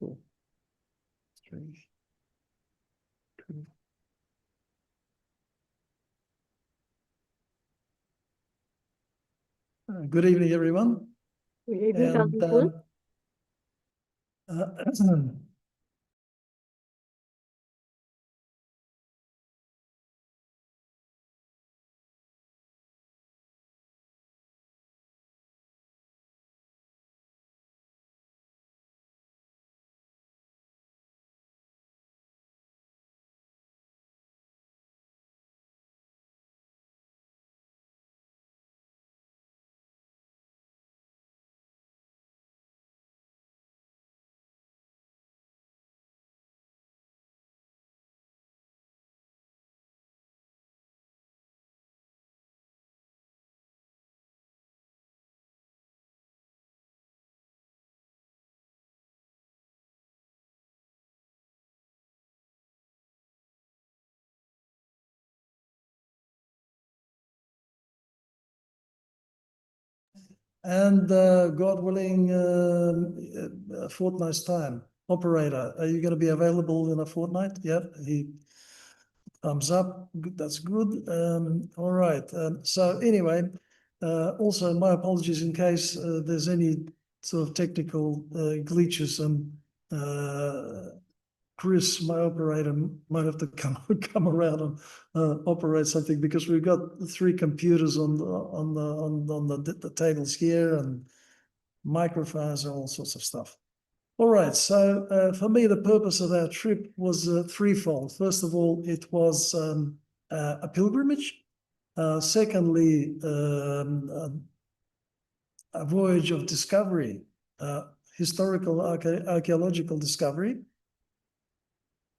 4, 3, 2. Good evening, everyone. Good evening, And Dr. And God willing, a fortnight's time. Operator, are you going to be available in a fortnight? Yep, he thumbs up. Good, that's good. All right. So anyway, also my apologies in case there's any sort of technical glitches, and Chris, my operator, might have to come around and operate something, because we've got 3 computers on the tables here, and microphones and all sorts of stuff. All right, so for me, the purpose of our trip was threefold. First of all, it was a pilgrimage. Secondly, a voyage of discovery, historical archaeological discovery.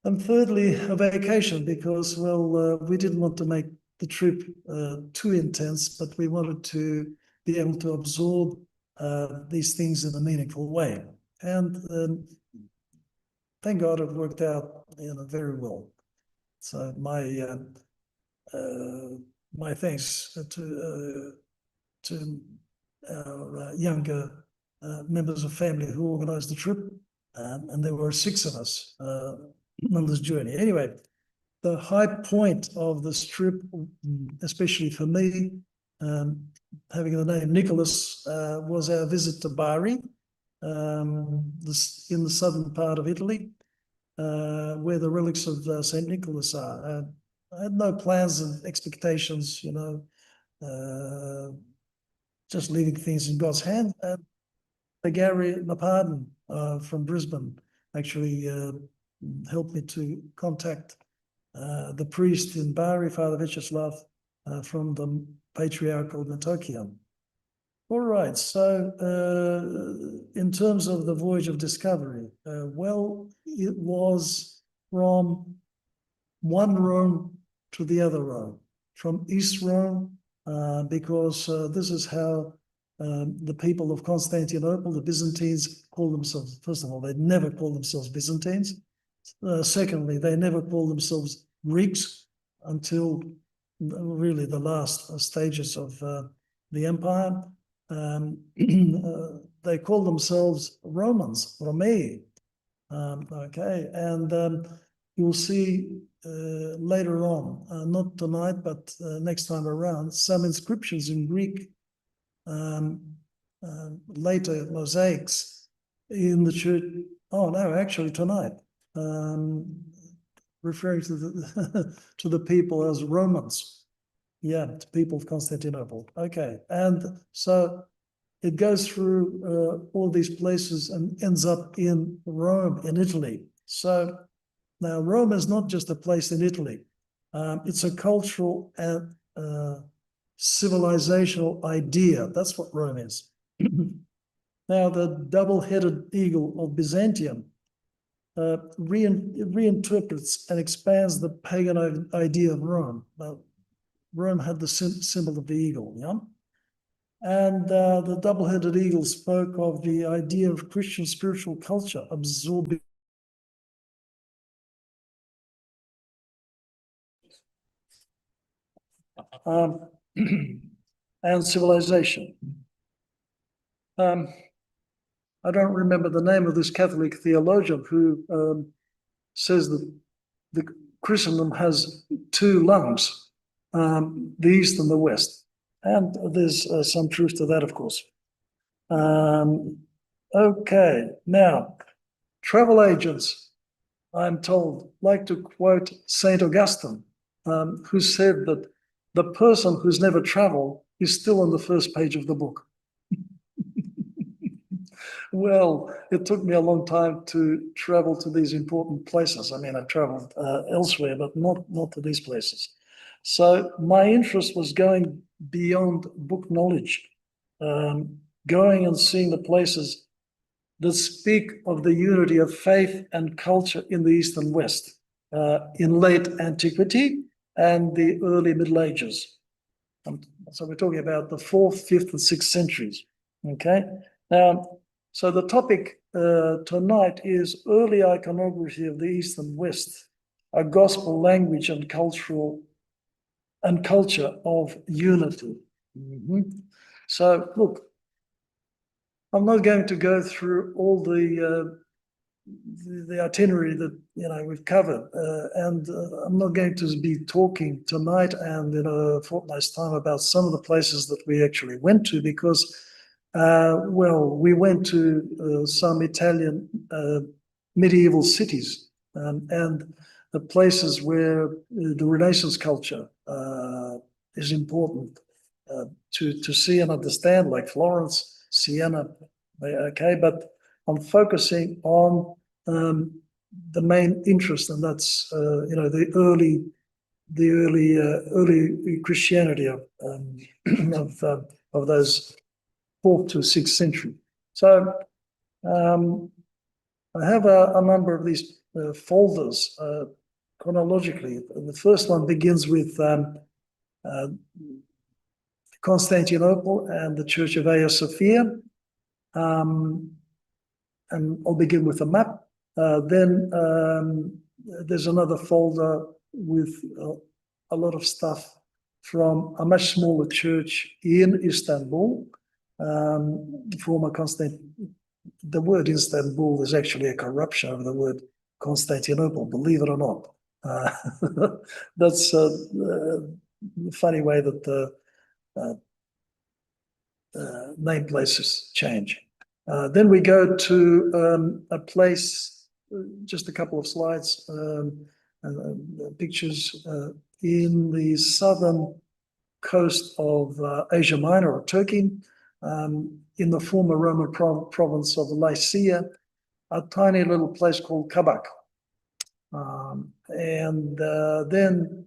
And thirdly, a vacation, because, well, we didn't want to make the trip too intense, but we wanted to be able to absorb these things in a meaningful way. And thank God it worked out, very well. So my thanks to our younger members of family who organised the trip, and there were 6 of us on this journey. Anyway, the high point of this trip, especially for me, having the name Nicholas, was our visit to Bari, in the southern part of Italy, where the relics of St. Nicholas are. I had no plans and expectations, just leaving things in God's hand. Gary Mapaden from Brisbane actually helped me to contact the priest in Bari, Father Vyacheslav, from the patriarchal Metochium. All right, so in terms of the voyage of discovery, well, it was from one Rome to the other Rome, from East Rome, because this is how the people of Constantinople, the Byzantines, call themselves. First of all, they never call themselves Byzantines. Secondly, they never call themselves Greeks until really the last stages of the empire. They call themselves Romans, Romei. Okay, and you'll see later on, not tonight, but next time around, some inscriptions in Greek, later mosaics in the church. Oh no, actually tonight, referring to the to the people as Romans. Yeah, to people of Constantinople. Okay, and so it goes through all these places and ends up in Rome, in Italy. So now Rome is not just a place in Italy. It's a cultural and civilizational idea. That's what Rome is. Now, the double-headed eagle of Byzantium reinterprets and expands the pagan idea of Rome. Now, Rome had the symbol of the eagle, yeah? And the double-headed eagle spoke of the idea of Christian spiritual culture absorbing and civilization. I don't remember the name of this Catholic theologian who says that the Christendom has two lungs, the East and the West. And there's some truth to that, of course. Okay, now, travel agents, I'm told, like to quote St. Augustine, who said that the person who's never traveled is still on the first page of the book. Well, it took me a long time to travel to these important places. I mean, I traveled elsewhere, but not to these places. So my interest was going beyond book knowledge, going and seeing the places that speak of the unity of faith and culture in the East and West, in late antiquity and the early Middle Ages. So we're talking about the 4th, 5th, and 6th centuries. Okay. Now, so the topic tonight is early iconography of the East and West, a gospel language and culture of unity. So look, I'm not going to go through all the itinerary that we've covered, and I'm not going to be talking tonight and in a fortnight's time about some of the places that we actually went to, because well, we went to some Italian medieval cities and the places where the Renaissance culture is important to see and understand, like Florence, Siena. Okay, but I'm focusing on the main interest, and that's the early Christianity of those 4th to 6th century. So I have a number of these folders chronologically. The first one begins with Constantinople and the Church of Hagia Sophia. And I'll begin with a map. Then there's another folder with a lot of stuff from a much smaller church in Istanbul, former the word Istanbul is actually a corruption of the word Constantinople, believe it or not. That's a funny way that the name places change. Then we go to a place, just a couple of slides, pictures in the southern coast of Asia Minor or Turkey, in the former Roman province of Lycia, a tiny little place called Kabak. And then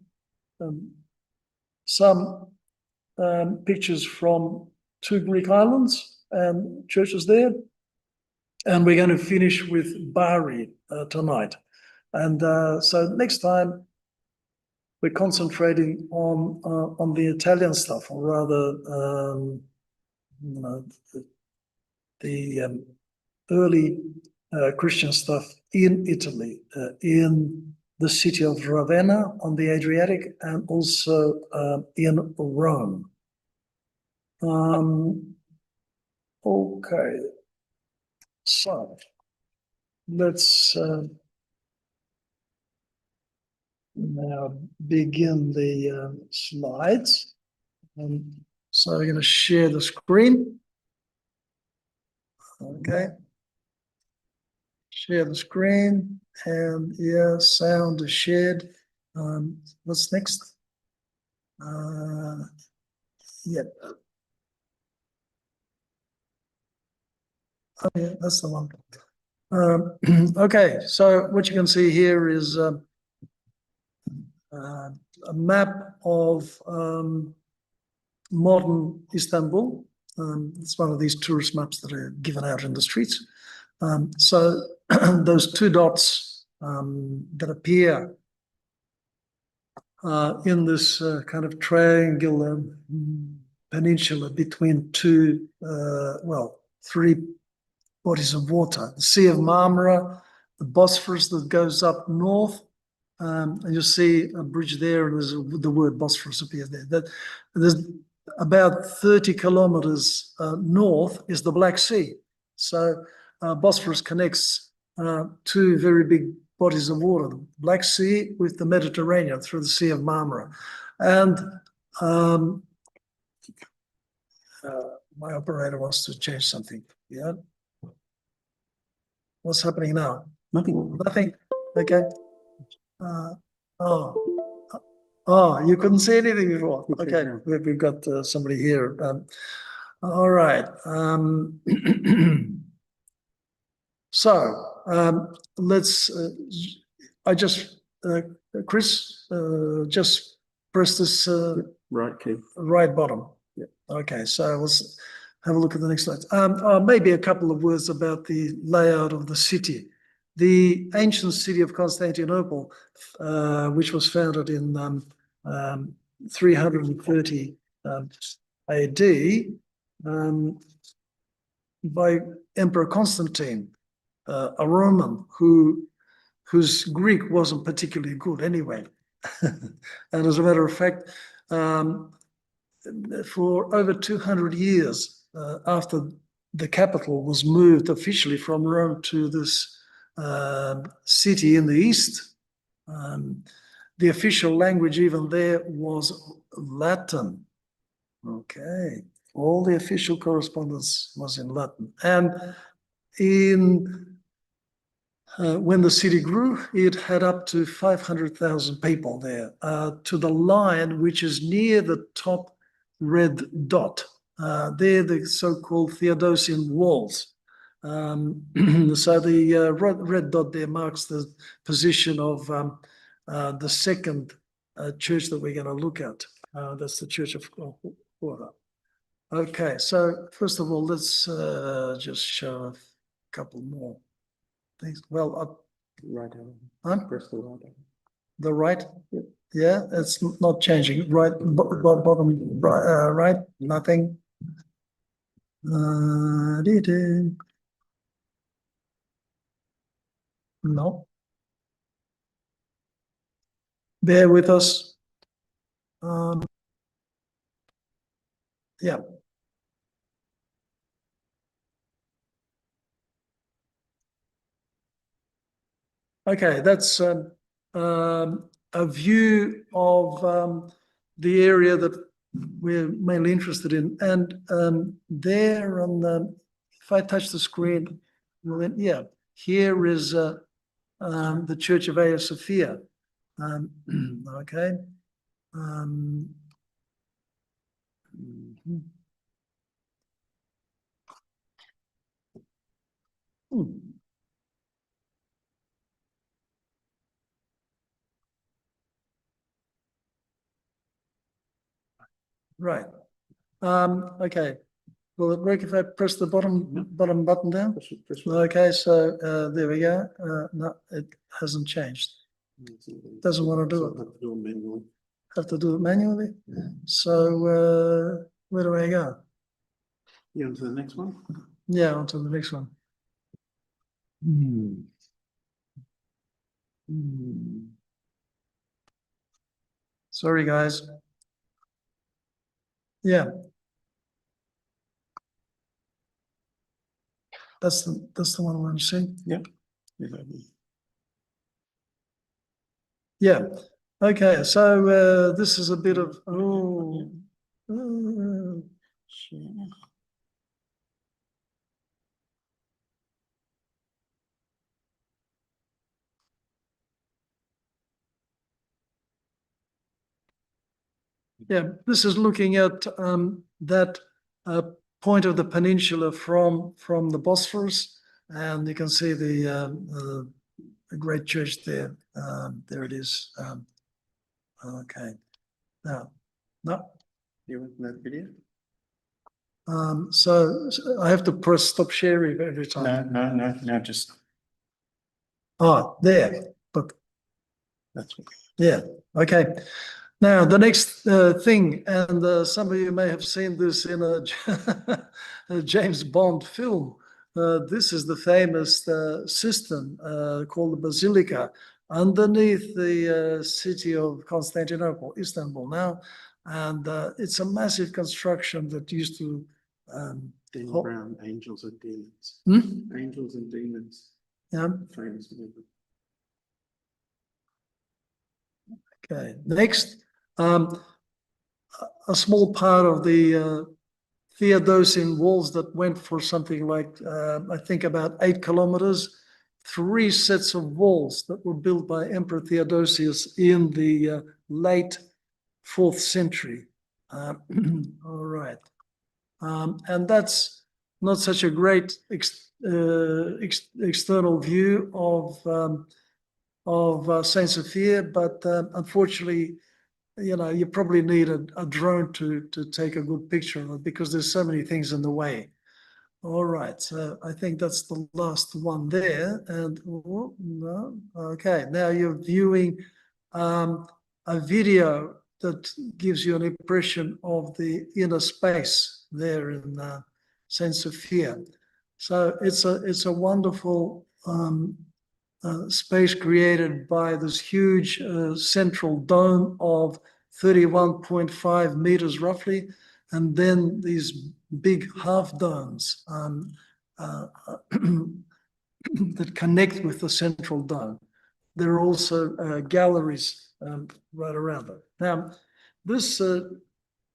some pictures from 2 Greek islands and churches there. And we're going to finish with Bari tonight. And so next time we're concentrating on the Italian stuff, or rather, the early Christian stuff in Italy, in the city of Ravenna on the Adriatic, and also in Rome. Okay, so let's now begin the slides. So I'm going to share the screen. Okay. Share the screen, and yeah, sound is shared. What's next? Yep. Oh yeah, that's the one. Okay, so what you can see here is a map of modern Istanbul. It's one of these tourist maps that are given out in the streets. So those 2 dots that appear in this kind of triangular peninsula between 2, well, 3 bodies of water: the Sea of Marmara, the Bosphorus that goes up north, and you'll see a bridge there, and there's the word Bosphorus appears there. That there's about 30 kilometers north is the Black Sea. So Bosphorus connects two very big bodies of water, the Black Sea with the Mediterranean through the Sea of Marmara. And my operator wants to change something. Yeah. What's happening now? Nothing. Nothing. Okay. You couldn't see anything before. Okay, we've got somebody here. All right. So let's. I just Chris just press this Right key. right bottom. Yeah. Okay, so let's have a look at the next slide. Maybe a couple of words about the layout of the city. The ancient city of Constantinople, which was founded in 330 AD by Emperor Constantine, a Roman whose Greek wasn't particularly good anyway. And as a matter of fact, for over 200 years after the capital was moved officially from Rome to this city in the east, the official language even there was Latin. Okay, all the official correspondence was in Latin. And when the city grew, it had up to 500,000 people there, to the line which is near the top red dot. They're the so-called Theodosian walls. So the red dot there marks the position of the second church that we're going to look at. That's the Church of Hora. Okay, so first of all, let's just show a couple more things. Well, up Right. Press the right. the right. Yeah, it's not changing. Right, bottom right, nothing. No. Bear with us. Yeah. Okay, that's a view of the area that we're mainly interested in. And there on the, if I touch the screen, yeah, here is the Church of Hagia Sophia. Okay. Right. Okay. Will it work if I press the bottom button down? Okay, so there we go. No, it hasn't changed. Doesn't want to do it. Have to do it manually. So where do I go? You on to the next one? Yeah, on to the next one. Sorry, guys. Yeah. That's the one I want to see. Yeah. Yeah. Okay. So this is a bit of yeah. This is looking at that point of the peninsula from the Bosphorus, and you can see the great church there. There it is. Okay. Now, no. You want that video? So I have to press stop sharing every time. No, just. Oh, there. But that's okay. Yeah. Okay. Now the next thing, and some of you may have seen this in a James Bond film. This is the famous cistern called the Basilica underneath the city of Constantinople, Istanbul now. And it's a massive construction that used to Dan Oh. Brown, Angels and Demons. Hmm? Angels and Demons, Yeah. famous movie. Okay. Next, a small part of the Theodosian walls that went for something like, I think about 8 kilometers, 3 sets of walls that were built by Emperor Theodosius in the late 4th century. All right. And that's not such a great external view of Saint Sophia, but unfortunately, you probably need a drone to take a good picture of it because there's so many things in the way. All right, so I think that's the last one there. And no, okay, now you're viewing a video that gives you an impression of the inner space there in Saint Sophia. So it's a wonderful space created by this huge central dome of 31.5 meters roughly, and then these big half domes that connect with the central dome. There are also galleries right around it. Now, this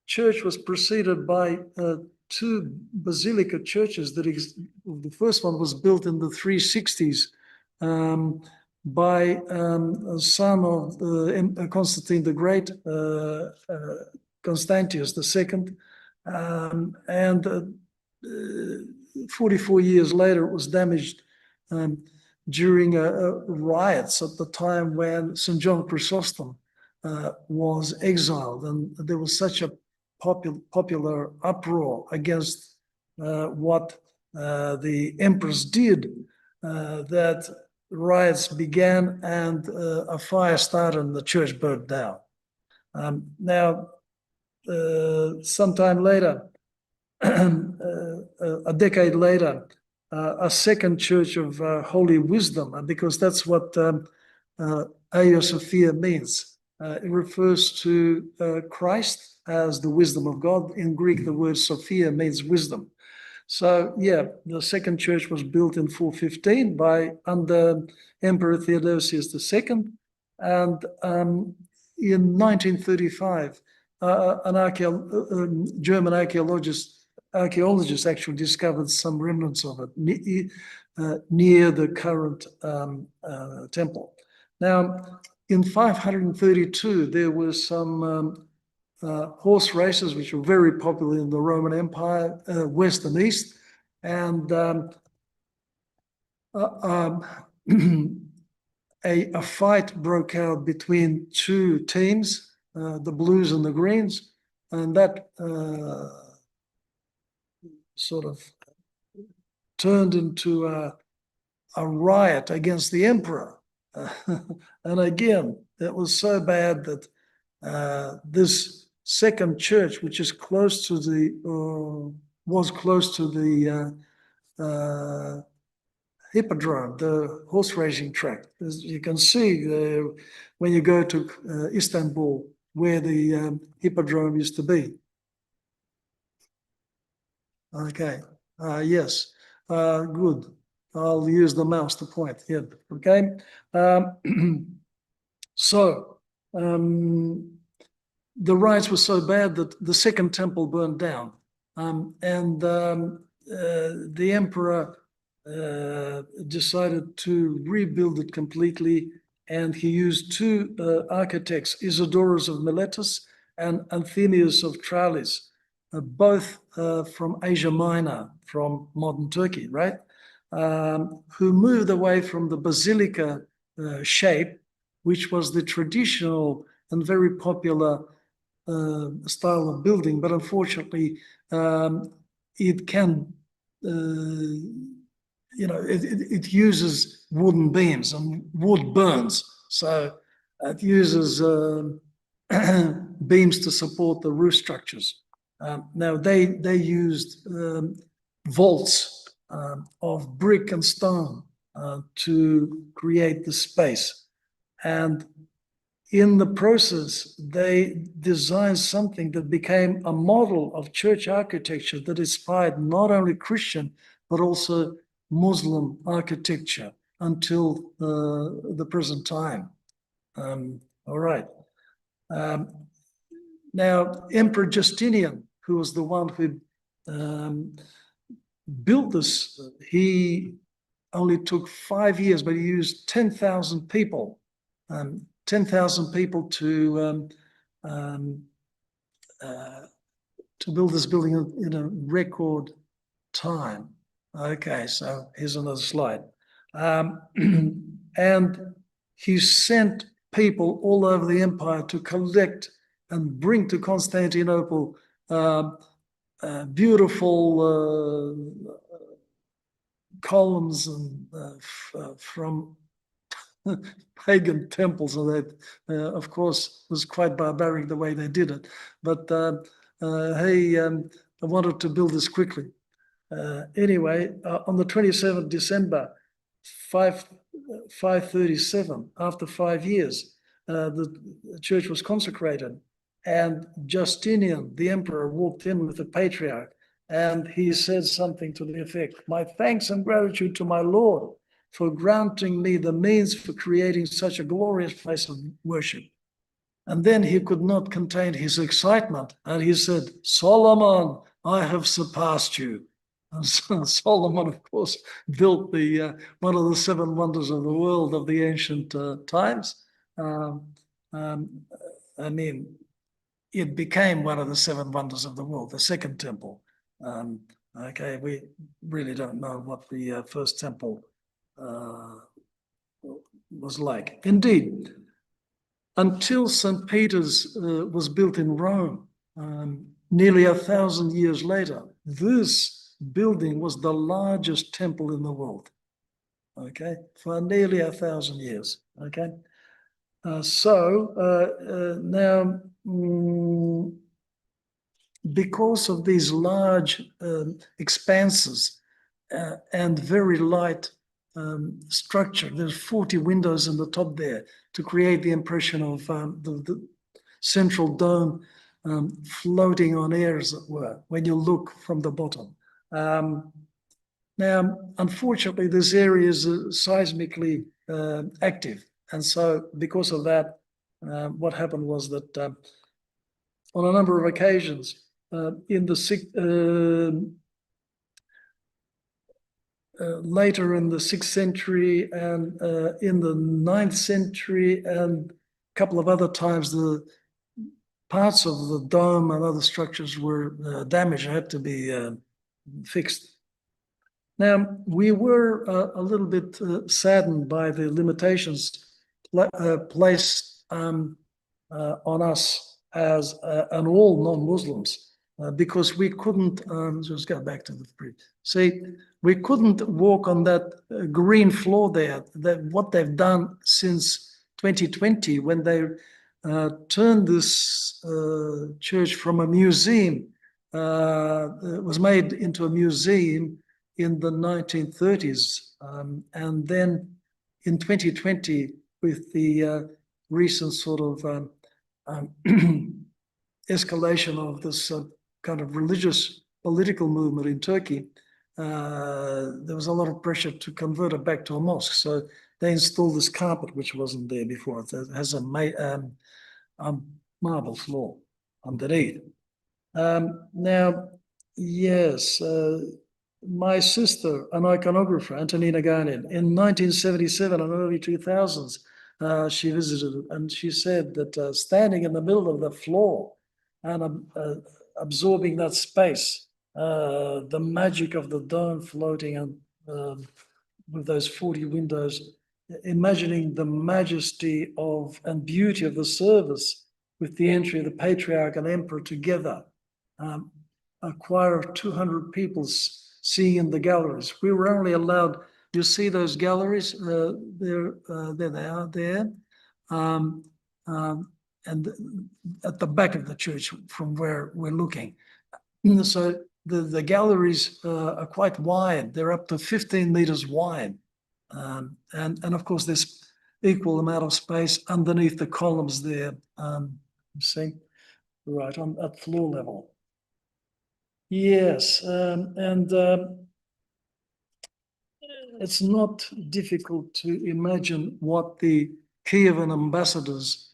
church was preceded by 2 basilica churches. The first one was built in the 360s by a son of Constantine the Great, Constantius II, and 44 years later it was damaged during riots at the time when St. John Chrysostom was exiled, and there was such a popular uproar against what the empress did that riots began and a fire started and the church burned down. Now, sometime later, a decade later, a second church of Holy Wisdom, because that's what Hagia Sophia means. It refers to Christ as the wisdom of God. In Greek, the word Sophia means wisdom. So, yeah, the second church was built in 415 under Emperor Theodosius II. And in 1935, an German archaeologist actually discovered some remnants of it near the current temple. Now, in 532, there were some horse races which were very popular in the Roman Empire, west and east, and a fight broke out between 2 teams, the Blues and the Greens, and that sort of turned into a riot against the emperor. And again, it was so bad that this second church, which is close to was close to the hippodrome, the horse racing track. As you can see when you go to Istanbul, where the hippodrome used to be. Okay, yes, good. I'll use the mouse to point here, okay? So, the riots were so bad that the second temple burned down, and the emperor decided to rebuild it completely, and he used 2 architects, Isidorus of Miletus and Anthemius of Tralles, both from Asia Minor, from modern Turkey, right? Who moved away from the basilica shape, which was the traditional and very popular style of building, but unfortunately, it can, it uses wooden beams and wood burns, so it uses beams to support the roof structures. Now they used vaults of brick and stone to create the space, and in the process, they designed something that became a model of church architecture that inspired not only Christian, but also Muslim architecture until the present time. All right. Now, Emperor Justinian, who was the one who built this, he only took 5 years, but he used 10,000 people, 10,000 people to build this building in a record time. Okay, so here's another slide. And he sent people all over the empire to collect and bring to Constantinople beautiful columns and from pagan temples, and that, of course, was quite barbaric the way they did it. But hey, I wanted to build this quickly. Anyway, on the 27th December, 537, after 5 years, the church was consecrated, and Justinian, the emperor, walked in with the patriarch, and he said something to the effect, "My thanks and gratitude to my Lord for granting me the means for creating such a glorious place of worship." And then he could not contain his excitement, and he said, "Solomon, I have surpassed you." And so Solomon, of course, built the one of the 7 wonders of the world of the ancient times. I mean, it became one of the 7 wonders of the world, the second temple. Okay, we really don't know what the first temple was like. Indeed, until St. Peter's was built in Rome, nearly 1,000 years later, this building was the largest temple in the world, okay, for nearly 1,000 years, okay? Now, because of these large expanses and very light structure, there's 40 windows in the top there to create the impression of the central dome floating on air, as it were, when you look from the bottom. Now, unfortunately, this area is seismically active. And so because of that, what happened was that on a number of occasions, later in the 6th century and in the 9th century and a couple of other times, the parts of the dome and other structures were damaged and had to be fixed. Now, we were a little bit saddened by the limitations placed on us as and all non-Muslims because we couldn't, just go back to the brief. See, we couldn't walk on that green floor there, that what they've done since 2020 when they turned this church from a museum, it was made into a museum in the 1930s. And then in 2020, with the recent sort of escalation of this kind of religious political movement in Turkey, there was a lot of pressure to convert it back to a mosque. So they installed this carpet, which wasn't there before. It has a marble floor underneath. Now, yes, my sister, an iconographer, Antonina Garnier, in 1977 and early 2000s, she visited it, and she said that standing in the middle of the floor and absorbing that space, the magic of the dome floating and with those 40 windows, imagining the majesty of and beauty of the service with the entry of the patriarch and emperor together, a choir of 200 people seeing in the galleries. We were only allowed, you see those galleries, there they are there, and at the back of the church from where we're looking. So the galleries are quite wide. They're up to 15 meters wide. And of course, there's equal amount of space underneath the columns there. See, right on at floor level. Yes, and it's not difficult to imagine what the Kievan ambassadors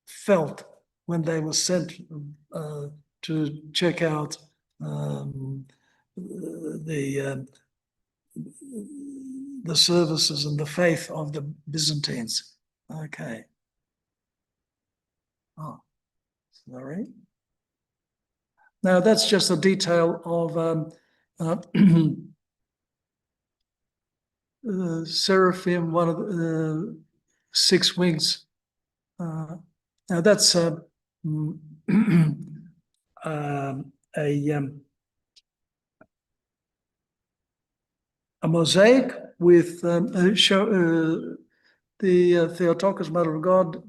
felt when they were sent to check out the services and the faith of the Byzantines. Okay. Oh, sorry. Now that's just a detail of seraphim, one of the 6 wings. Now that's a mosaic with the Theotokos, Mother of God,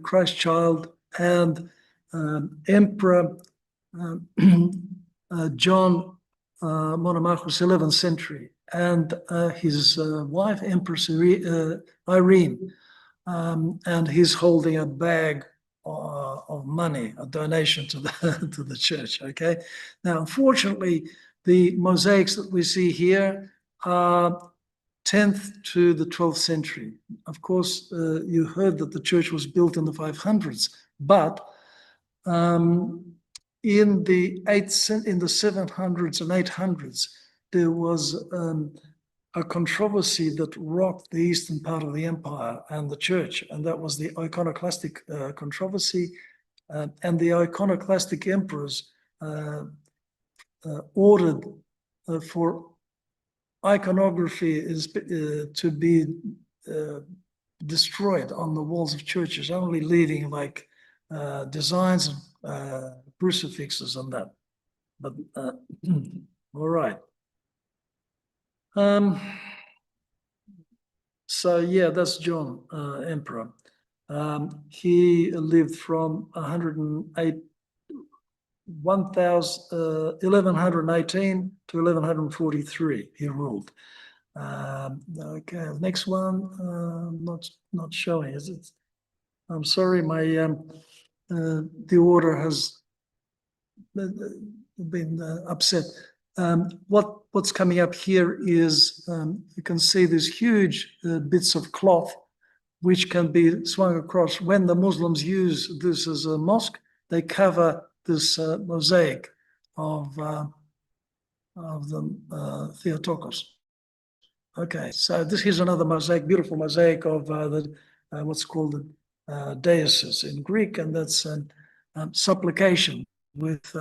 Christ Child, and Emperor John Monomachus, 11th century, and his wife, Empress Irene, and he's holding a bag of money, a donation to the to the church. Okay, now unfortunately, the mosaics that we see here are 10th to the 12th century. Of course, you heard that the church was built in the 500s, but in the 700s and 800s, there was a controversy that rocked the eastern part of the empire and the church, and that was the iconoclastic controversy. And the iconoclastic emperors ordered for iconography to be destroyed on the walls of churches, only leaving like designs of crucifixes on that. But all right. So yeah, that's John, Emperor. He lived from 1118 to 1143. He ruled. Okay, next one, not showing, is it? I'm sorry, my the order has been upset. What's coming up here is you can see these huge bits of cloth which can be swung across. When the Muslims use this as a mosque, they cover this mosaic of the Theotokos. Okay, so this is another mosaic, beautiful mosaic of what's called the deises in Greek, and that's supplication with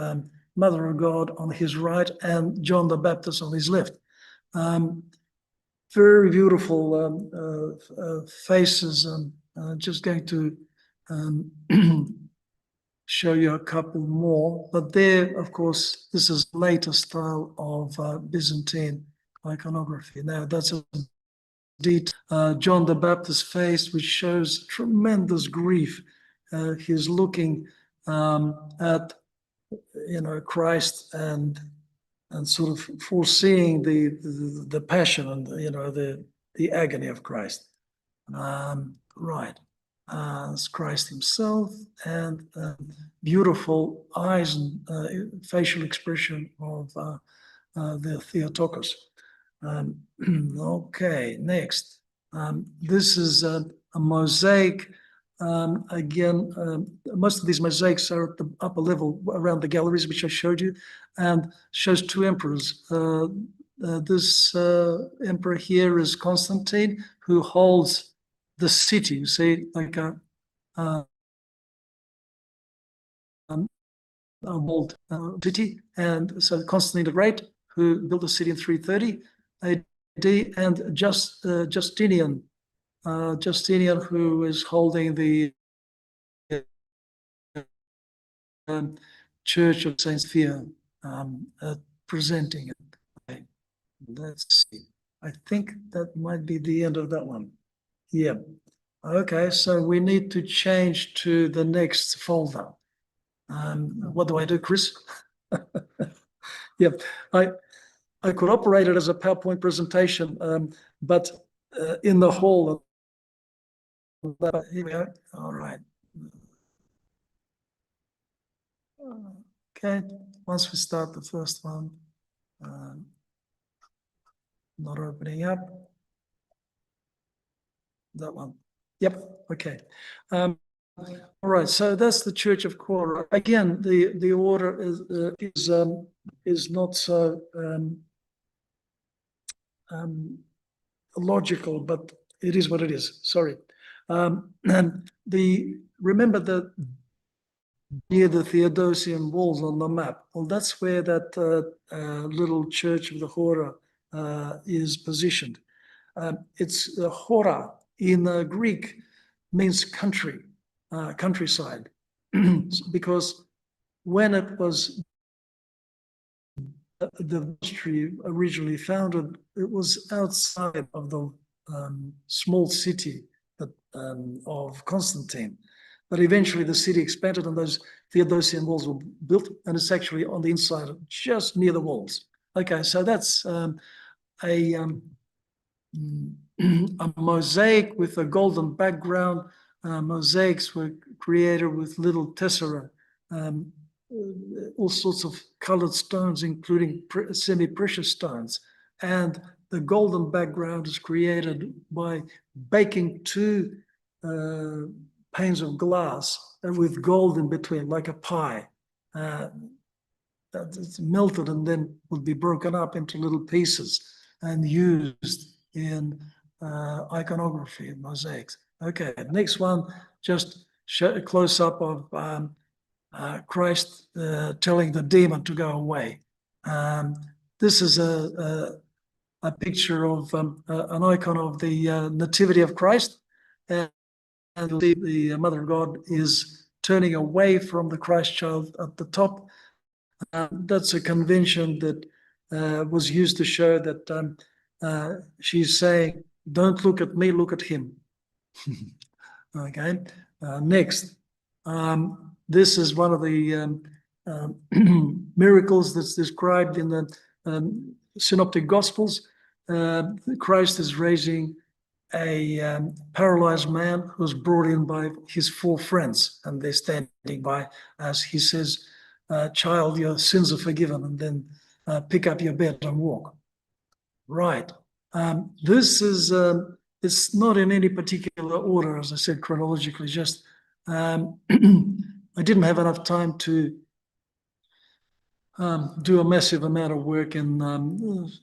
Mother of God on his right and John the Baptist on his left. Very beautiful faces. Just going to show you a couple more, but there, of course, this is later style of Byzantine iconography. Now that's a John the Baptist face, which shows tremendous grief. He's looking at Christ and sort of foreseeing the passion and the agony of Christ. Right. It's Christ himself, and beautiful eyes and facial expression of the Theotokos. Okay, next. This is a mosaic. Again, most of these mosaics are at the upper level around the galleries, which I showed you, and shows 2 emperors. This emperor here is Constantine, who holds the city. You see, like a walled city, and so Constantine the Great, who built the city in 330 AD, and Justinian, who is holding the Church of Saint Sophia, presenting it. Okay. Let's see. I think that might be the end of that one. Yeah. Okay, so we need to change to the next folder. What do I do, Chris? Yeah, I could operate it as a PowerPoint presentation, but in the hall but here we go. All right. Okay, once we start the first one, not opening up. That one. Yep, okay. All right, so that's the Church of Korah. Again, the order is not so logical, but it is what it is. Sorry. And remember that near the Theodosian walls on the map. Well, that's where that little church of the Hora is positioned. It's Hora in Greek means country, countryside, because when it was the monastery originally founded, it was outside of the small city that, of Constantine. But eventually the city expanded and those Theodosian walls were built, and it's actually on the inside, just near the walls. Okay, so that's a mosaic with a golden background. Mosaics were created with little tessera, all sorts of colored stones, including semi-precious stones. And the golden background is created by baking two panes of glass with gold in between, like a pie. It's melted and then would be broken up into little pieces and used in iconography and mosaics. Okay, next one, just show a close-up of Christ telling the demon to go away. This is a picture of an icon of the Nativity of Christ, and the Mother of God is turning away from the Christ child at the top. That's a convention that was used to show that she's saying, "Don't look at me, look at him." Okay. Next, this is one of the miracles that's described in the Synoptic Gospels. Christ is raising a paralyzed man who's brought in by his four friends, and they're standing by as he says, "Child, your sins are forgiven," and then pick up your bed and walk. Right. This is, it's not in any particular order, as I said, chronologically, just I didn't have enough time to do a massive amount of work in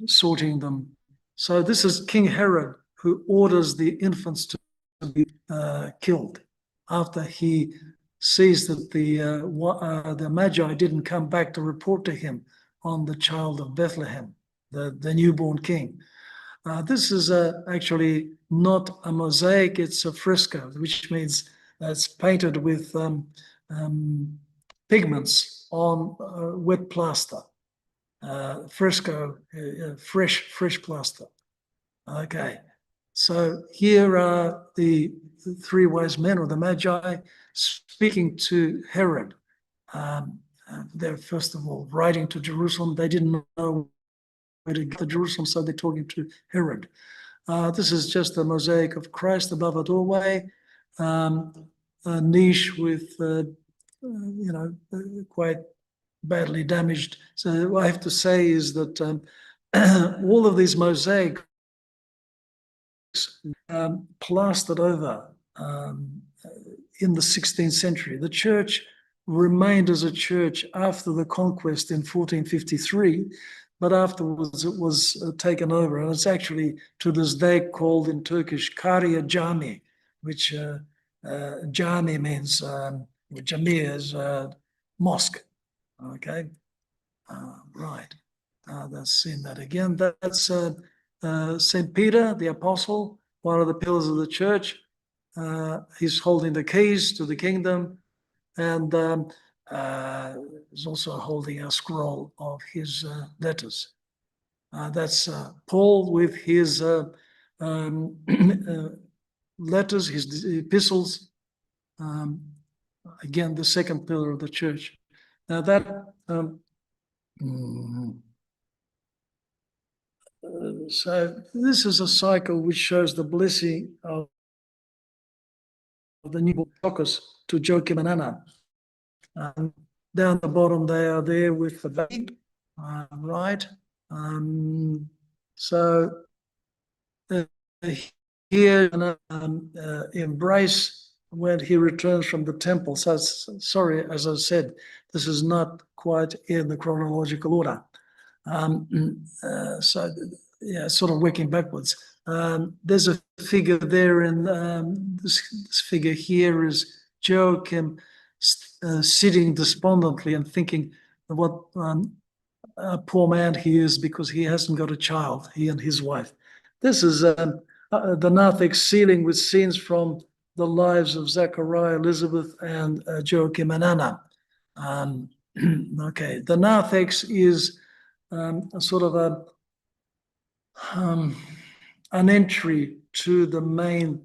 sorting them. So this is King Herod, who orders the infants to be killed after he sees that the Magi didn't come back to report to him on the child of Bethlehem, the newborn king. This is actually not a mosaic, it's a fresco, which means it's painted with pigments on wet plaster. Fresco, fresh plaster. Okay, so here are the three wise men, or the Magi, speaking to Herod. They're first of all writing to Jerusalem. They didn't know where to get to Jerusalem, so they're talking to Herod. This is just a mosaic of Christ above a doorway, a niche with, quite badly damaged. So what I have to say is that all of these mosaics plastered over in the 16th century. The church remained as a church after the conquest in 1453, but afterwards it was taken over, and it's actually to this day called in Turkish Kariye Cami, which Jami means, Jamia is mosque. Okay, right. That's seen that again. That's St. Peter, the apostle, one of the pillars of the church. He's holding the keys to the kingdom, and is also holding a scroll of his letters. That's Paul with his letters, his epistles. Again, the second pillar of the church. Now that so this is a cycle which shows the blessing of the new Theotokos to Joachim and Anna. Down the bottom, they are there with the baby, right? So here, embrace when he returns from the temple. So sorry, as I said, this is not quite in the chronological order. So yeah, sort of working backwards. There's a figure there, and this figure here is Joachim sitting despondently and thinking what a poor man he is because he hasn't got a child, he and his wife. This is the narthex ceiling with scenes from the lives of Zechariah, Elizabeth, and Joachim and Anna. Okay, the narthex is a sort of an entry to the main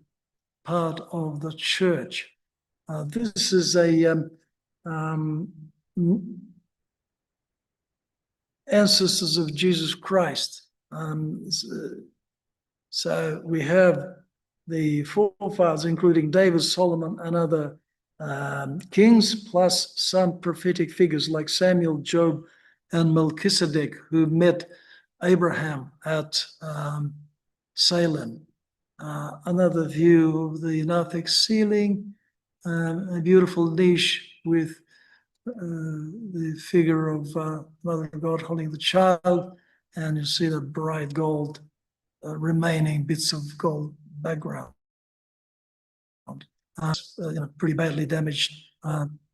part of the church. This is a ancestors of Jesus Christ. So we have the forefathers, including David, Solomon, and other kings, plus some prophetic figures like Samuel, Job, and Melchizedek, who met Abraham at Salem. Another view of the narthex ceiling, a beautiful niche with the figure of Mother of God holding the child, and you see the bright gold remaining bits of gold background. Pretty badly damaged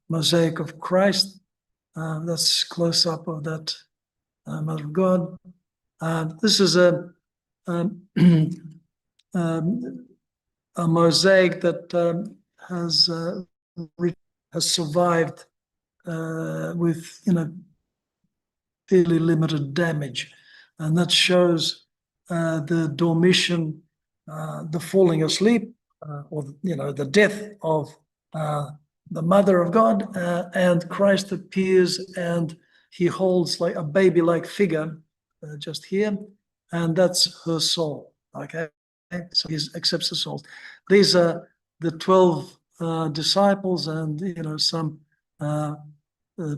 mosaic of Christ. That's close up of that Mother of God. This is a mosaic that has survived with fairly limited damage, and that shows the Dormition, the falling asleep, or the death of the Mother of God, and Christ appears and he holds like a baby-like figure just here, and that's her soul. Okay, so he accepts the soul. These are the 12 disciples and some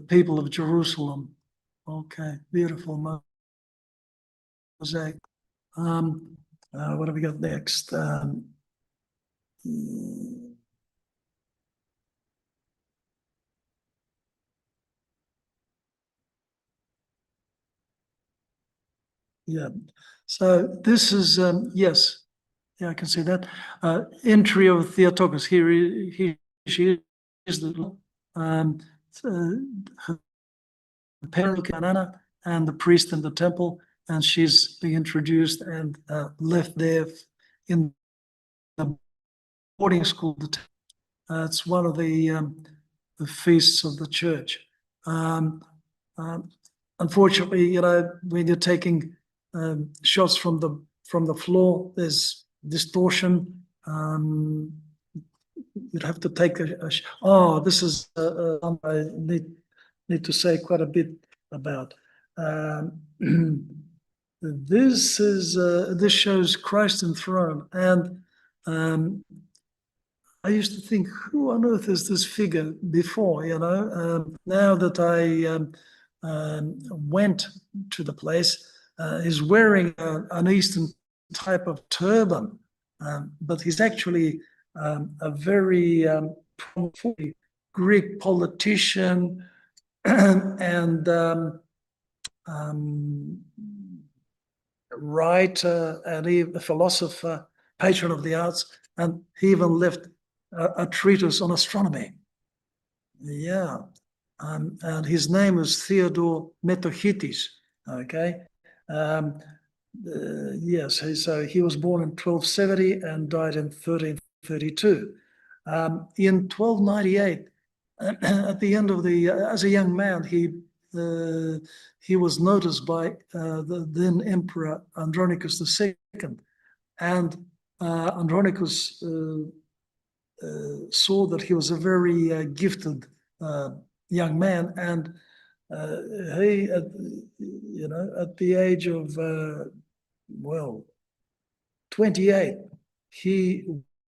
people of Jerusalem. Okay, beautiful mosaic. What have we got next? Yeah, so this is, yes, yeah, I can see that. Entry of Theotokos. Here she is the her parent Anna and the priest in the temple, and she's being introduced and left there in the boarding school. It's one of the feasts of the church. Unfortunately, when you're taking shots from the floor, there's distortion. You'd have to take this is I need to say quite a bit about. This shows Christ enthroned, and I used to think, who on earth is this figure before? Now that I went to the place, he's wearing an Eastern type of turban, but he's actually a very Greek politician and writer and a philosopher, patron of the arts, and he even left a treatise on astronomy. Yeah, and his name was Theodore Metochites. Okay, yes, so he was born in 1270 and died in 1332. In 1298, at the end of as a young man, he was noticed by the then Emperor Andronicus II, and Andronicus saw that he was a very gifted young man, and he, at the age of 28, he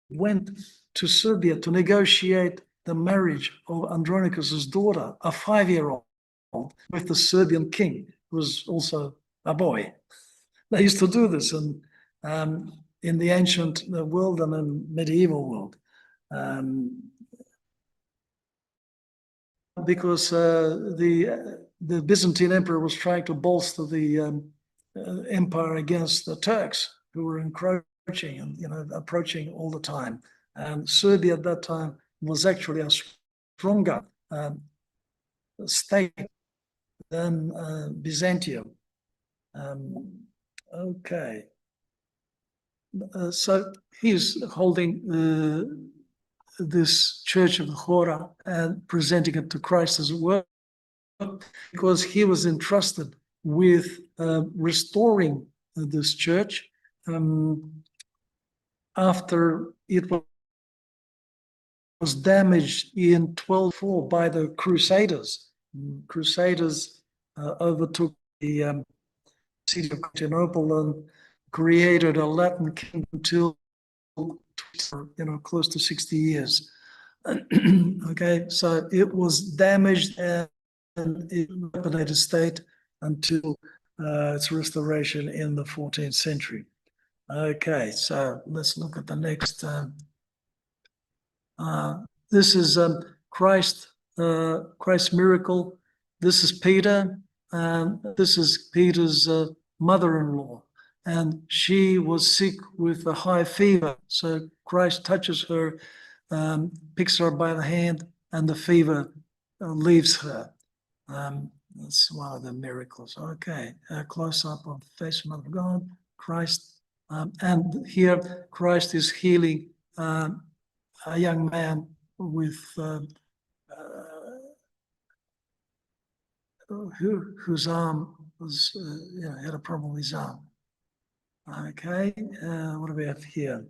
went to Serbia to negotiate the marriage of Andronicus's daughter, a 5-year-old, with the Serbian king, who was also a boy. They used to do this in the ancient world and in medieval world. Because the Byzantine emperor was trying to bolster the empire against the Turks, who were encroaching and approaching all the time. And Serbia at that time was actually a stronger state than Byzantium. Okay. So he's holding this church of the Hora and presenting it to Christ as well, because he was entrusted with restoring this church after it was damaged in 1204 by the Crusaders. Crusaders overtook the city of Constantinople and created a Latin kingdom until close to 60 years. Okay, so it was damaged and in a dilapidated state until its restoration in the 14th century. Okay, so let's look at the next. This is Christ's miracle. This is Peter, and this is Peter's mother-in-law, and she was sick with a high fever. So Christ touches her, picks her by the hand, and the fever leaves her. That's one of the miracles. Okay, a close-up of the face of Mother of God, Christ. And here Christ is healing a young man with whose arm was had a problem with his arm. Okay, what do we have here?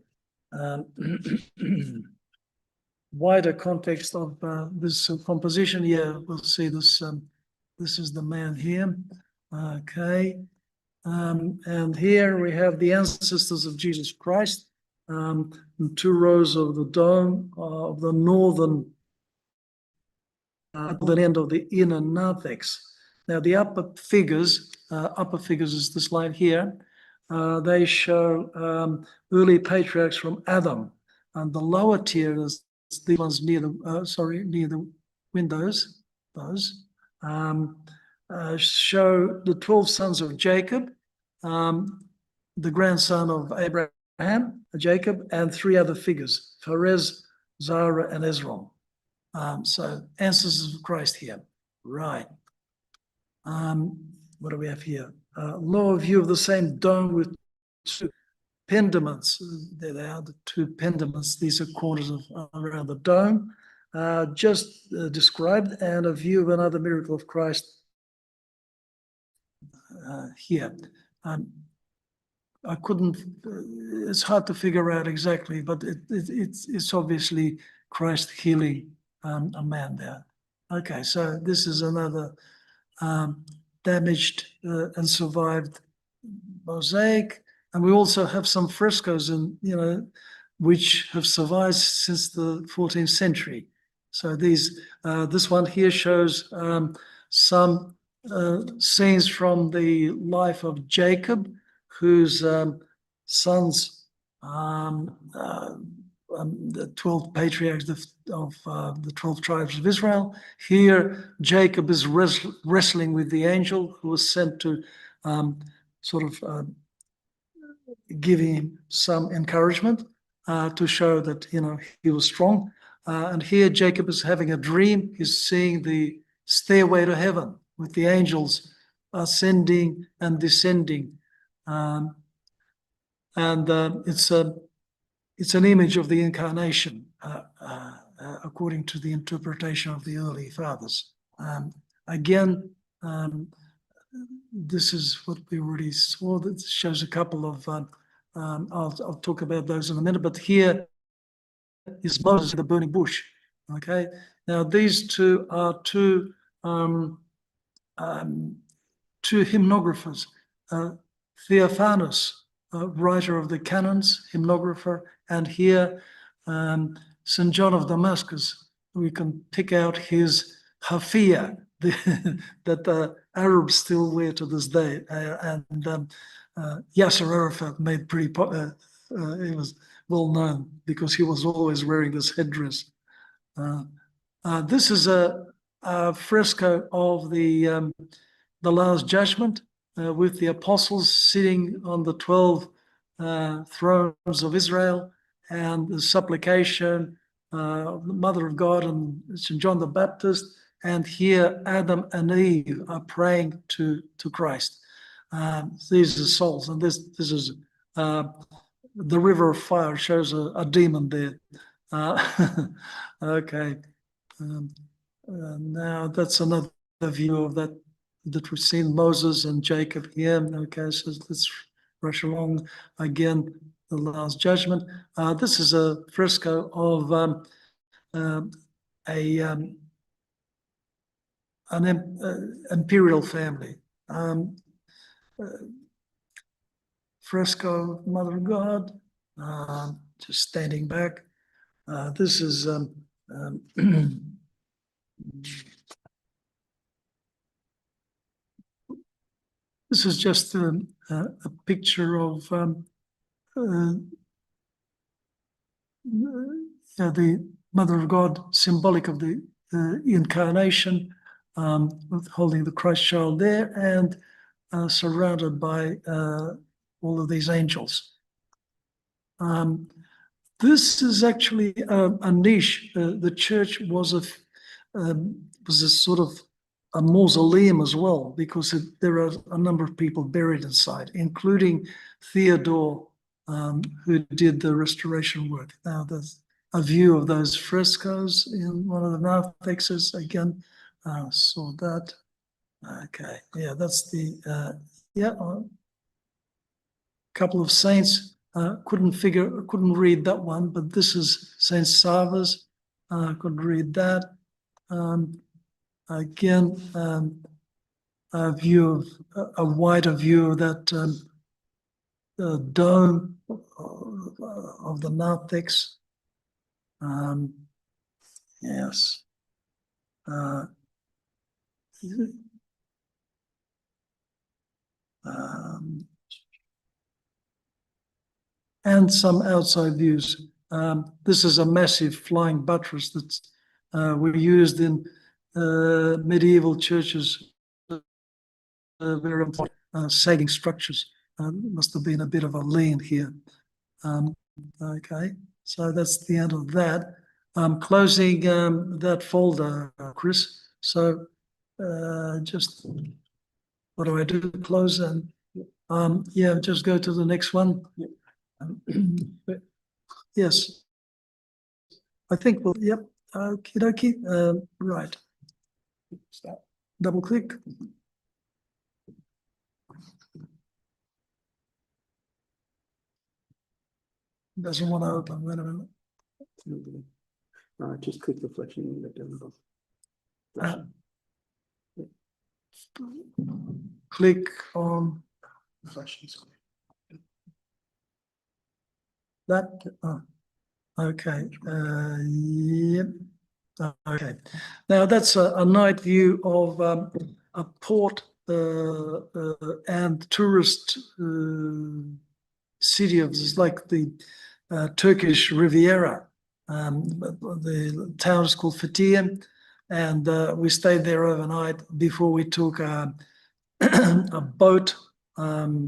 Wider context of this composition. Yeah, we'll see this. This is the man here. Okay, and here we have the ancestors of Jesus Christ. 2 rows of the dome of the northern end of the inner narthex. Now the upper figures is this line here. They show early patriarchs from Adam, and the lower tier is these ones near the near the windows. Those show the 12 sons of Jacob, the grandson of Abraham, Jacob, and 3 other figures: Pharez, Zara, and Ezron. So ancestors of Christ here, right? What do we have here? Lower view of the same dome with 2 pendiments. There they are, the 2 pendiments. These are corners of around the dome, just described, and a view of another miracle of Christ here. I couldn't. It's hard to figure out exactly, but it's obviously Christ healing a man there. Okay, so this is another damaged and survived mosaic, and we also have some frescoes, which have survived since the 14th century. So this one here shows some scenes from the life of Jacob, whose sons, the 12 patriarchs of the 12 tribes of Israel. Here, Jacob is wrestling with the angel who was sent to give him some encouragement to show that he was strong. And here, Jacob is having a dream. He's seeing the stairway to heaven with the angels ascending and descending. It's an image of the incarnation, according to the interpretation of the early fathers. Again, this is what we already saw. That shows a couple of, I'll talk about those in a minute, but here is Moses in the burning bush. Okay, now these 2 are 2 hymnographers. Theophanus, writer of the canons, hymnographer, and here St. John of Damascus, we can pick out his hafia that the Arabs still wear to this day. Yasser Arafat made he was well known because he was always wearing this headdress. This is a fresco of the Last Judgment with the apostles sitting on the 12 thrones of Israel, and the supplication, the Mother of God and St. John the Baptist, and here Adam and Eve are praying to Christ. These are souls, and this is the river of fire. Shows a demon there. Okay. Now that's another view of that we've seen, Moses and Jacob here. Okay, so let's rush along again. The Last Judgment. This is a fresco of an imperial family. Fresco, Mother of God, just standing back. This is this is just a picture of the Mother of God, symbolic of the incarnation, with holding the Christ child there, and surrounded by all of these angels. This is actually a niche. The church was a sort of a mausoleum as well, because there are a number of people buried inside, including Theodore, who did the restoration work. Now there's a view of those frescoes in one of the narthexes. Again, saw that. Okay, yeah, that's the couple of saints. Couldn't read that one, but this is Saint Savas. Could read that. Again, a view of a wider view of that dome of the narthex. Yes. And some outside views. This is a massive flying buttress that were used in medieval churches, very important sagging structures. Must have been a bit of a lean here. Okay, so that's the end of that. I'm closing that folder, Chris. So just what do I do? Close and yeah, just go to the next one. Yes, I think we'll. Yep. Okie dokie. Right. Stop. Double click. Doesn't want to open. Wait a minute. Just click the flashing and let down. Click on Flashing screen. that. Okay. Yep. Okay. Now that's a night view of a port and tourist city of this, like the Turkish Riviera. The town is called Fethiye, and we stayed there overnight before we took a boat, a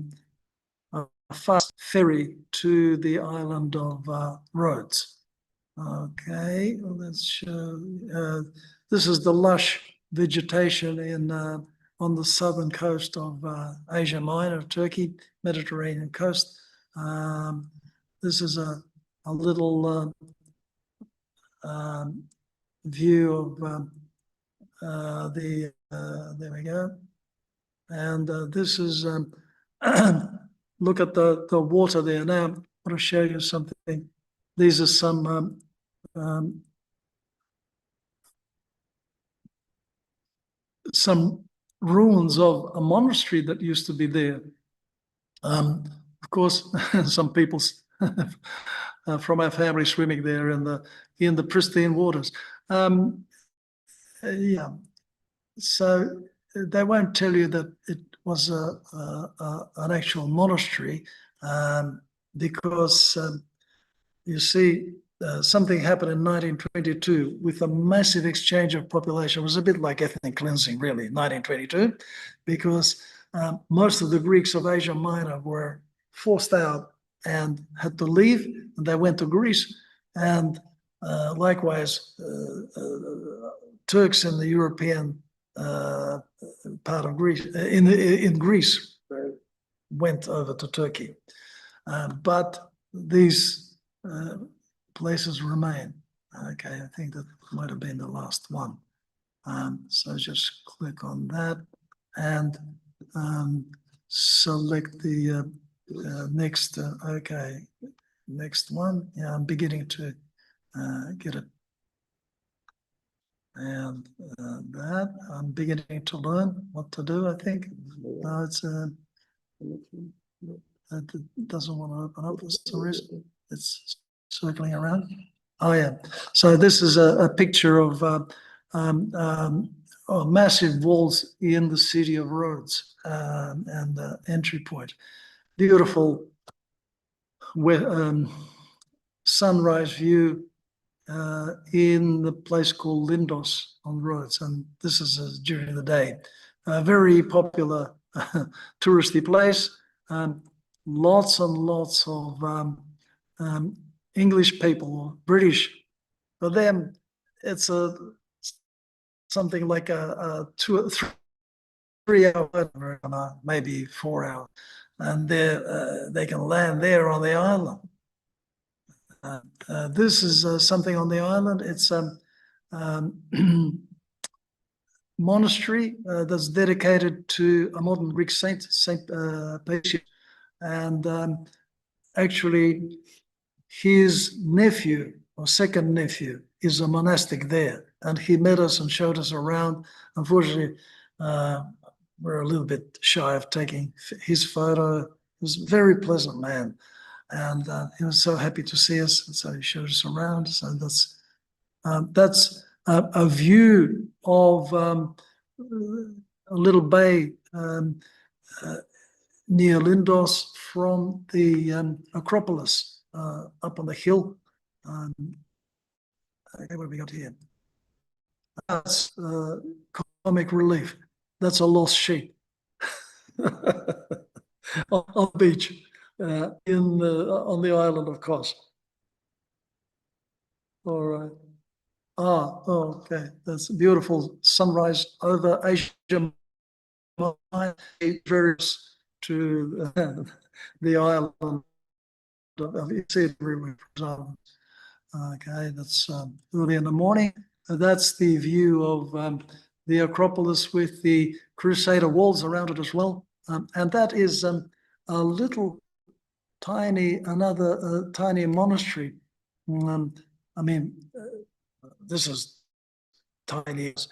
fast ferry to the island of Rhodes. Okay, let's show. This is the lush vegetation in on the southern coast of Asia Minor, Turkey, Mediterranean coast. This is a little view of there we go. And this is, look at the water there. Now, I want to show you something. These are some ruins of a monastery that used to be there. Of course, some people from our family swimming there in the pristine waters. Yeah, so they won't tell you that it was an actual monastery, because you see, something happened in 1922 with a massive exchange of population. It was a bit like ethnic cleansing, really, 1922, because most of the Greeks of Asia Minor were forced out and had to leave, and they went to Greece. And likewise, Turks in the European part of Greece, in Greece, went over to Turkey. But these places remain. Okay, I think that might have been the last one. So just click on that and select the next, okay, next one. Yeah, I'm beginning to get it. And that, I'm beginning to learn what to do, I think. No, it's, it doesn't want to open up for some reason. It's circling around. Oh, yeah. So this is a picture of massive walls in the city of Rhodes, and the entry point. Beautiful sunrise view in the place called Lindos on Rhodes. And this is during the day. A very popular touristy place. Lots and lots of English people, British. For them, it's something like a 2 or 3 hour, maybe 4 hours, and they can land there on the island. This is something on the island. It's monastery that's dedicated to a modern Greek saint, Saint Paisios, and actually his nephew or second nephew is a monastic there, and he met us and showed us around. Unfortunately, we're a little bit shy of taking his photo. He was a very pleasant man, and he was so happy to see us, and so he showed us around. So that's a view of a little bay near Lindos from the Acropolis up on the hill. Okay, what have we got here? That's comic relief. That's a lost sheep on the beach on the island of Kos. All right. Oh, okay. That's a beautiful sunrise over Asia Minor, various to the island of Isidri, for example. Okay, that's early in the morning. That's the view of the Acropolis with the Crusader walls around it as well. And that is a little tiny, another tiny monastery. I mean, this is tiny as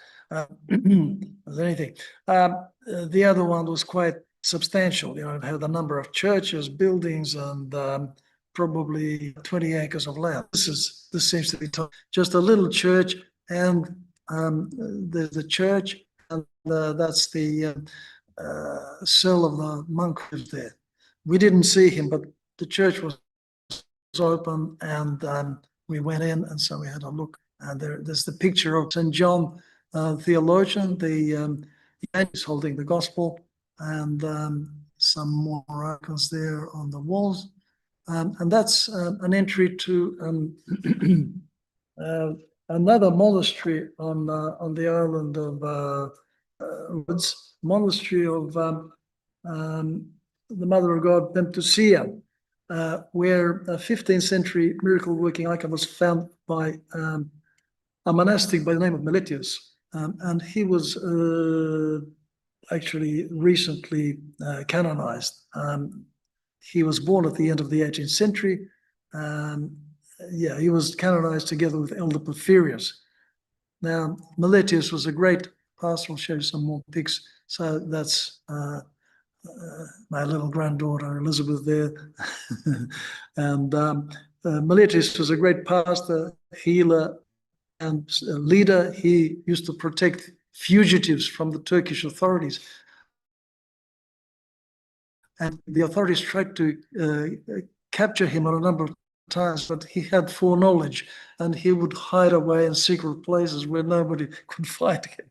anything. The other one was quite substantial. You know, it had a number of churches, buildings, and probably 20 acres of land. This seems to be just a little church, and the church, and that's the cell of the monk who's there. We didn't see him, but the church was open, and we went in, and so we had a look. And there's the picture of St. John, theologian, the is holding the gospel, and some more icons there on the walls. And that's an entry to another monastery on the island of Rhodes, monastery of the Mother of God, Pentusia, where a 15th century miracle working icon was found by a monastic by the name of Meletius. And he was actually recently canonized. He was born at the end of the 18th century. Yeah, he was canonized together with Elder Porphyrius. Now, Meletius was a great pastor. I'll show you some more pics. So that's my little granddaughter, Elizabeth, there. And Miletus was a great pastor, healer, and leader. He used to protect fugitives from the Turkish authorities. And the authorities tried to capture him on a number of times, but he had foreknowledge and he would hide away in secret places where nobody could find him.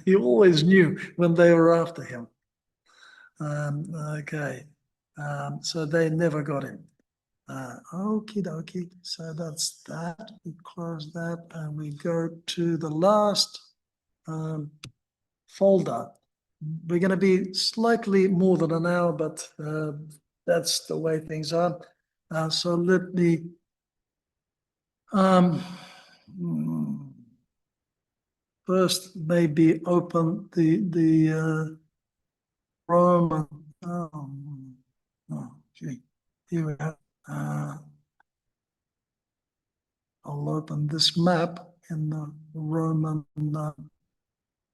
He always knew when they were after him. Okay, so they never got him. Okie dokie, so that's that. We close that and we go to the last folder. We're going to be slightly more than an hour, but that's the way things are. So let me first maybe open the Roman. Oh, gee, here we go. I'll open this map in the Roman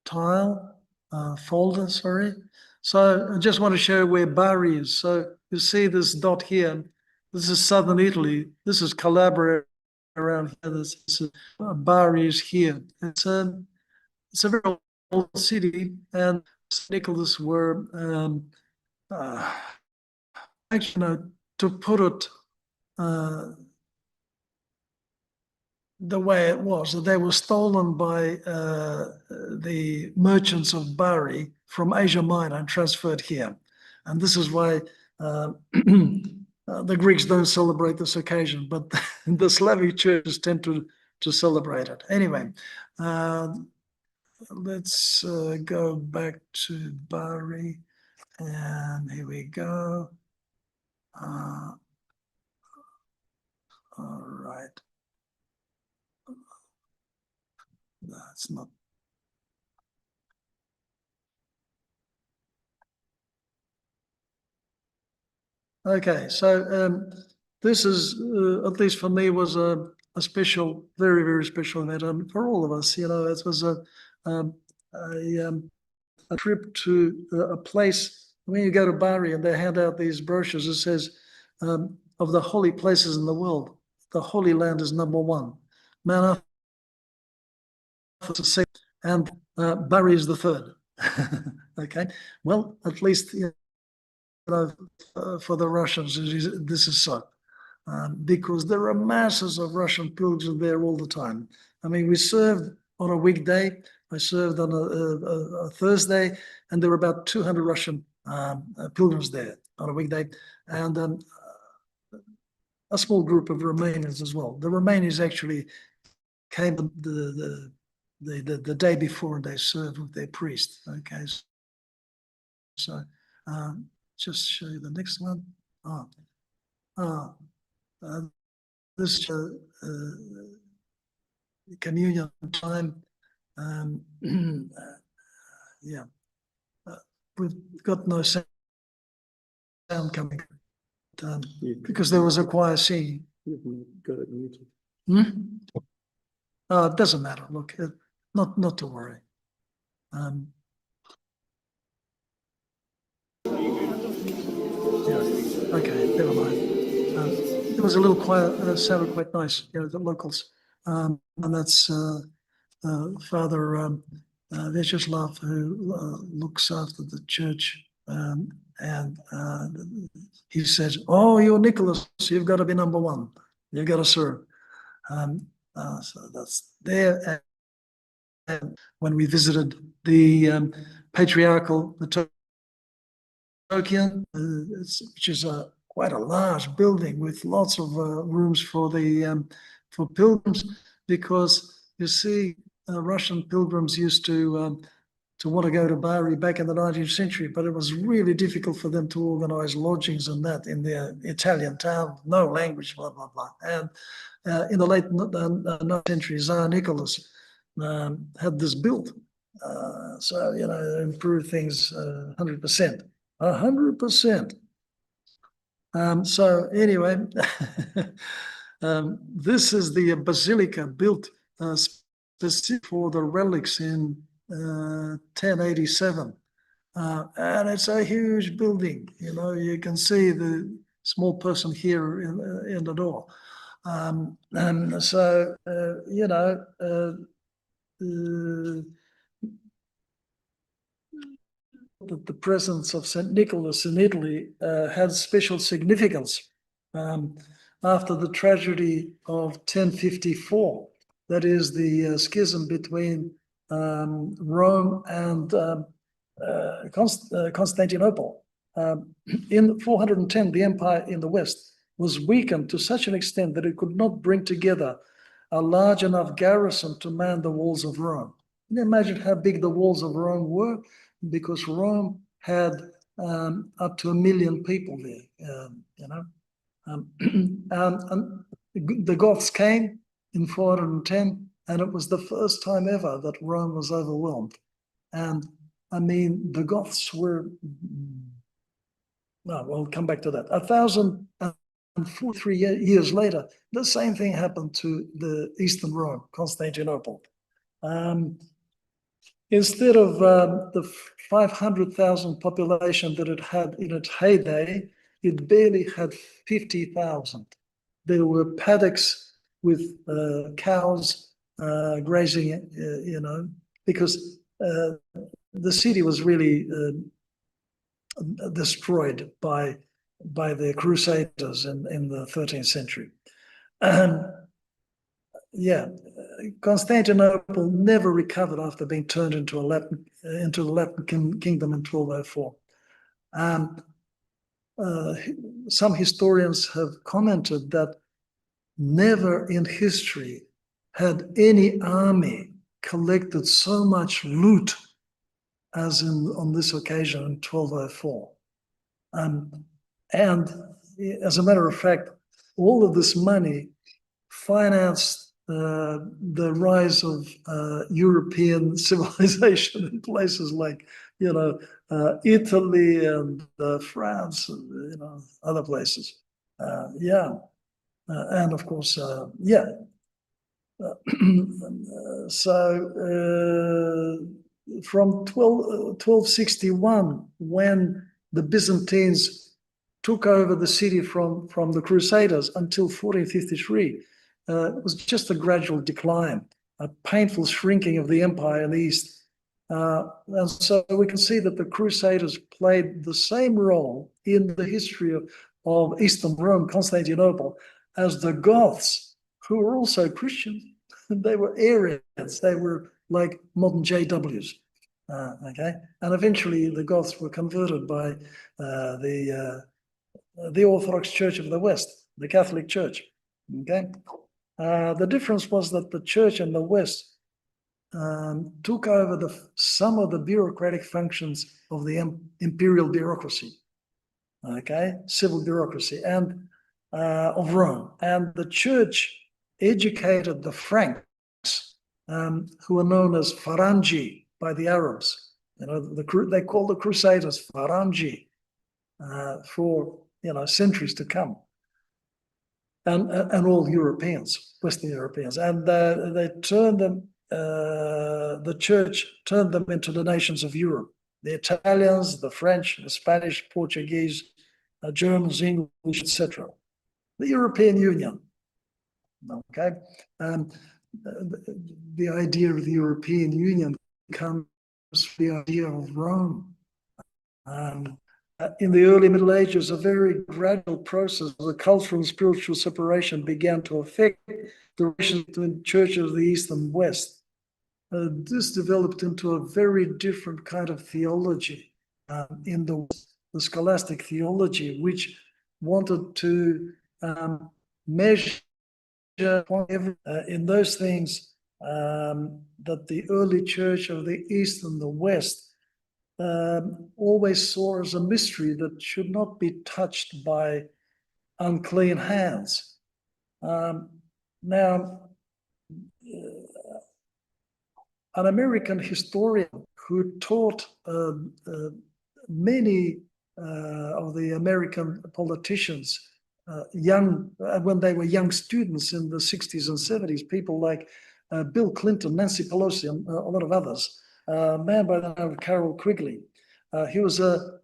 tile folder, sorry. So I just want to show where Bari is. So you see this dot here. This is southern Italy. This is Calabria around here. This is Bari is here. It's a very old city, and St. Nicholas were actually, to put it the way it was, they were stolen by the merchants of Bari from Asia Minor and transferred here. And this is why the Greeks don't celebrate this occasion, but the Slavic churches tend to celebrate it. Anyway, let's go back to Bari, and here we go. All right. That's not. Okay, so this is, at least for me, was a special, very, very special event, and for all of us, it was a trip to a place. When you go to Bari and they hand out these brochures, it says, of the holy places in the world, the Holy Land is number one. Mount Arthur is second, and Bari is the third. Okay, well, at least for the Russians, this is so, because there are masses of Russian pilgrims there all the time. I mean, we served on a weekday. I served on a Thursday, and there were about 200 Russian pilgrims there on a weekday, and a small group of Romanians as well. The Romanians actually came the day before, and they served with their priest. Okay, so just show you the next one. This communion time. Yeah, we've got no sound coming because there was a choir singing. You've got it muted. It doesn't matter. Look, not to worry. Yeah, okay, never mind. It was a little quiet, sounded quite nice, the locals. And that's Father Vyacheslav, who looks after the church. And he says, "Oh, you're Nicholas, you've got to be number one. You've got to serve." So that's there. And when we visited the patriarchal, the Tokyo, which is quite a large building with lots of rooms for the for pilgrims, because you see, Russian pilgrims used to want to go to Bari back in the 19th century, but it was really difficult for them to organize lodgings and that in their Italian town, no language, blah, blah, blah. And in the late 19th century, Tsar Nicholas had this built. So, improved things 100%. 100%. So anyway, this is the basilica built specific for the relics in 1087. And it's a huge building. You can see small person here in the door. So, you know, the presence of St. Nicholas in Italy had special significance after the tragedy of 1054. That is the schism between Rome and Constantinople. In 410, the empire in the West was weakened to such an extent that it could not bring together a large enough garrison to man the walls of Rome. Can you imagine how big the walls of Rome were? Because Rome had up to 1 million people there, you know. And the Goths came in 410, and it was the first time ever that Rome was overwhelmed. And I mean, the Goths were, well, we'll come back to that. 1,043 years later, the same thing happened to the Eastern Rome, Constantinople. Instead of the 500,000 population that it had in its heyday, it barely had 50,000. There were paddocks with cows grazing, you know, because the city was really destroyed by the Crusaders in the 13th century. Yeah, Constantinople never recovered after being turned into the Latin kingdom in 1204. Some historians have commented that never in history had any army collected so much loot as on this occasion in 1204. And as a matter of fact, all of this money financed the rise of European civilization in places like, you know, Italy and France, and, you know, other places. And of course, so from 1261, when the Byzantines took over the city from the Crusaders until 1453, it was just a gradual decline, a painful shrinking of the empire in the East. And so we can see that the Crusaders played the same role in the history of Eastern Rome, Constantinople, as the Goths, who were also Christians. They were Arians. They were like modern JWs. Okay, and eventually the Goths were converted by the Orthodox Church of the West, the Catholic Church. Okay, the difference was that the Church in the West took over some of the bureaucratic functions of the imperial bureaucracy. Okay, civil bureaucracy and of Rome, and the Church educated the Franks, who are known as Farangi by the Arabs. You know, they call the Crusaders Farangi for, you know, centuries to come, and all Europeans, Western Europeans, and they turned them. The Church turned them into the nations of Europe: the Italians, the French, the Spanish, Portuguese, Germans, English, etc. The European Union. Okay, the idea of the European Union comes from the idea of Rome. In the early Middle Ages, a very gradual process of the cultural and spiritual separation began to affect the relations between churches of the East and West. This developed into a very different kind of theology in the scholastic theology, which wanted to measure in those things that the early church of the East and the West always saw as a mystery that should not be touched by unclean hands. Now, an American historian who taught many of the American politicians when they were young students in the 60s and 70s, people like Bill Clinton, Nancy Pelosi, and a lot of others, a man by the name of Carroll Quigley. He was a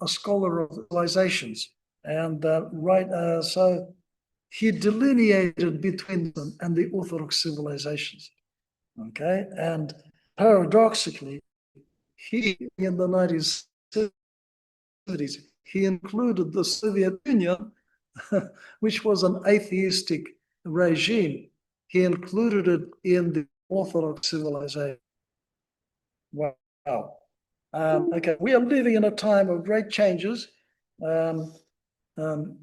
scholar of civilizations, And so he delineated between them and the Orthodox civilizations. Okay, and paradoxically, he in the 1970s, he included the Soviet Union, which was an atheistic regime. He included it in the Orthodox civilization. Wow. Okay, we are living in a time of great changes, um, um,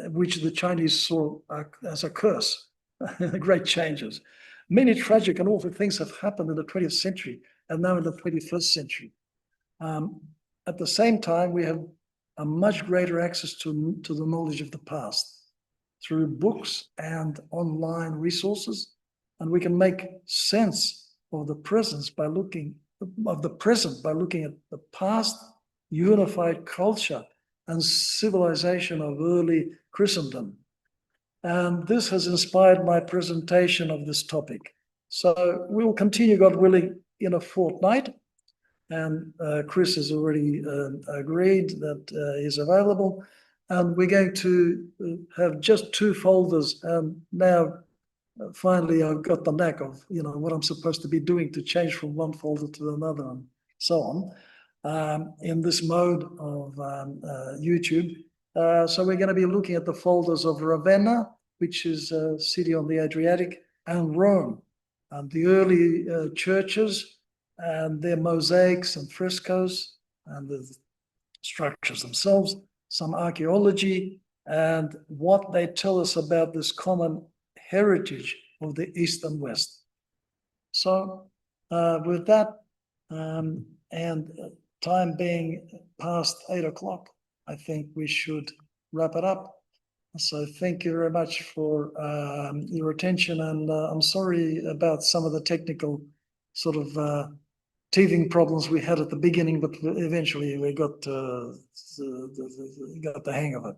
which the Chinese saw as a curse. Great changes. Many tragic and awful things have happened in the 20th century and now in the 21st century. At the same time, we have a much greater access to the knowledge of the past through books and online resources, and we can make sense of the present by looking at the past unified culture and civilization of early Christendom. And this has inspired my presentation of this topic. So we will continue, God willing, in a fortnight. And Chris has already agreed that he's available. And we're going to have just 2 folders. And now, finally, I've got the knack of, what I'm supposed to be doing to change from one folder to another and so on, in this mode of YouTube. So we're going to be looking at the folders of Ravenna, which is a city on the Adriatic, and Rome, and the early churches and their mosaics and frescoes and the structures themselves, some archaeology, and what they tell us about this common heritage of the East and West. So with that, and time being past 8 o'clock, I think we should wrap it up. So thank you very much for your attention, and I'm sorry about some of the technical sort of teething problems we had at the beginning, but eventually we got the hang of it.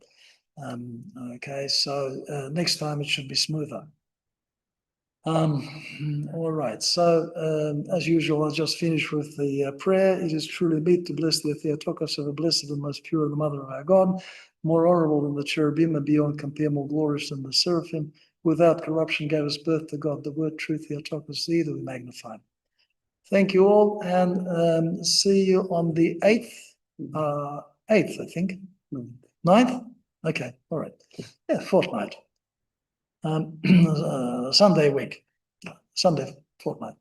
Okay, so next time it should be smoother. All right, so as usual, I'll just finish with the prayer. It is truly meet to bless the Theotokos of the blessed and most pure, the mother of our God, more honorable than the cherubim and beyond compare, more glorious than the seraphim, without corruption gave us birth to God, the word truth, Theotokos, thee that we magnify. Thank you all, and see you on the 8th, I think, 9th? Okay, all right, yeah, fortnight. Sunday fortnight.